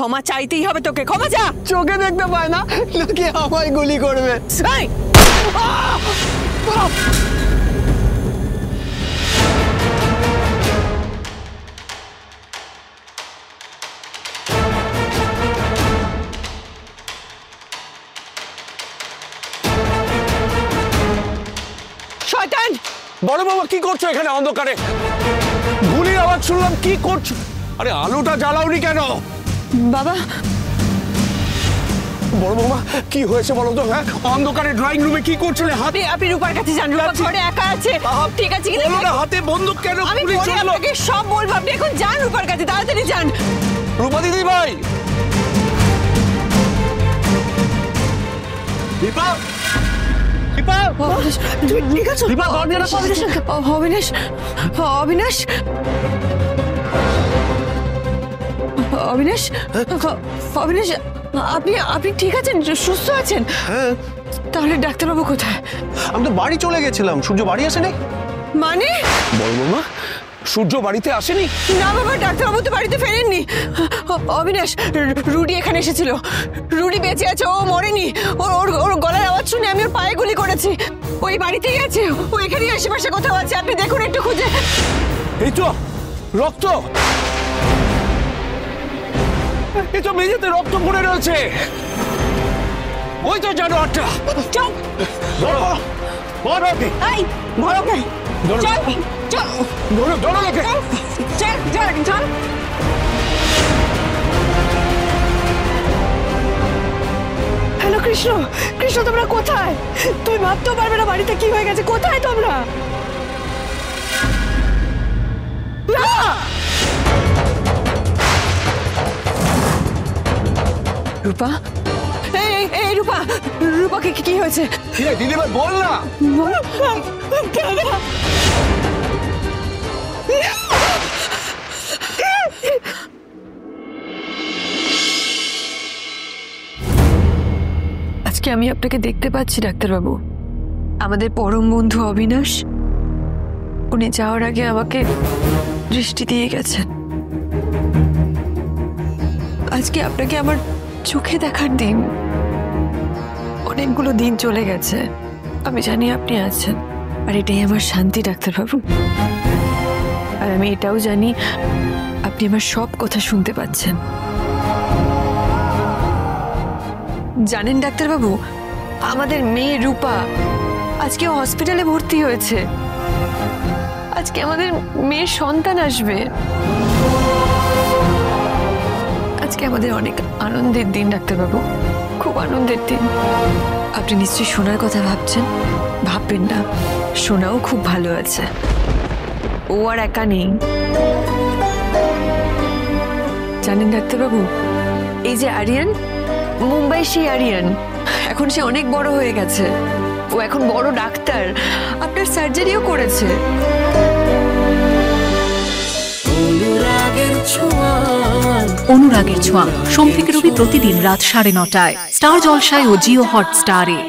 ক্ষমা চাইতেই হবে তোকে, ক্ষমা চা। চোখে দেখতে পায় না নাকি আমায় গুলি করবে? শয়তান! বড় বাবা কি করছো এখানে অন্ধকারে? গুলির আওয়াজ শুনলাম, কি করছো? আরে আলোটা জ্বালাওনি কেন? বাবা, বড় বাবা কি হয়েছে বলো তো? হ্যাঁ, অন্ধকারে ড্রয়িং রুমে কি করছিলে? আপনি রূপার কাছে যান, রূপা ঘরে একা আছে। ঠিক আছে বলো না, হাতে বন্দুক কেন? আমি পুলিশ পরে চললো। আপনাকে সব বলবো, আপনি এখন যান রূপার কাছে, তাড়াতাড়ি যান। রূপা দিদি ভাই, দীপা, দীপা, তুমি ঠিক আছো? দীপা দরজা রাখো। অবিনাশ, অবিনাশ, অবিনাশ, অবিনাশ, আপনি ঠিক আছেন? সুস্থ আছেন? হ্যাঁ, তাহলে ডাক্তারবাবু কোথায়? আমি তো বাড়ি চলে গেছিলাম। সূর্য বাড়ি আসেনি? মানে? বড় মামা, সূর্য বাড়িতে আসেনি? না বাবা, ডাক্তারবাবু তো বাড়িতে ফেরেননি। অবিনাশ, রুডি এখানে এসেছিল। রুডি বেঁচে আছে, ও মরেনি। ওর গলার আওয়াজ শুনে আমি ওর পায়ে গুলি করেছি। ওই বাড়িতেই আছে, ও এখানেই আশেপাশে কোথাও আছে, আপনি দেখুন একটু খুঁজে। এই তো রক্ত, এই তো মেঝেতে রক্ত পড়ে রয়েছে। ওই তো জানোয়ারটা। চল, ধরো, ধরো ওকে। এই বড় ভাই, ধরো, চল, চল, ধরো, ধরো ওকে। চল, চল, চল। হ্যালো কৃষ্ণ, কৃষ্ণ তোমরা কোথায়? তুই ভাবতেও পারবে না বাড়িতে কি হয়ে গেছে। কোথায় তোমরা? রূপা, এই রূপা, রূপাকে কি হয়েছে? কি রে দিদি ভাই, বল না। আজকে আমি আপনাকে দেখতে পাচ্ছি ডাক্তারবাবু। আমাদের পরম বন্ধু অবিনাশ, উনি যাওয়ার আগে আমাকে দৃষ্টি দিয়ে গেছেন। আজকে আপনাকে আমার চোখে দেখার দিন। অনেকগুলো দিন চলে গেছে, আমি জানি আপনি আছেন, আর এটাই আমার শান্তি ডাক্তারবাবু। আর আমি এটাও জানি আপনি আমার সব কথা শুনতে পাচ্ছেন। জানেন ডাক্তারবাবু, আমাদের মেয়ে রূপা আজকে হসপিটালে ভর্তি হয়েছে। আজকে আমাদের মেয়ের সন্তান আসবে। আজকে আমাদের অনেক আনন্দের দিন ডাক্তারবাবু, খুব আনন্দের দিন। আপনি নিশ্চয়ই সোনার কথা ভাবছেন। ভাববেন না, সোনাও খুব ভালো আছে। ও আর একা নেই। জানেন ডাক্তারবাবু, এই যে আরিয়ান, মুম্বাই সেই আরিয়ান, এখন সে অনেক বড় হয়ে গেছে। ও এখন বড় ডাক্তার, আপনার সার্জারিও করেছে। অনুরাগের ছোঁয়া সোম থেকে রবি প্রতিদিন রাত 9:30টায় স্টার জলসায় ও জিও হটস্টারে।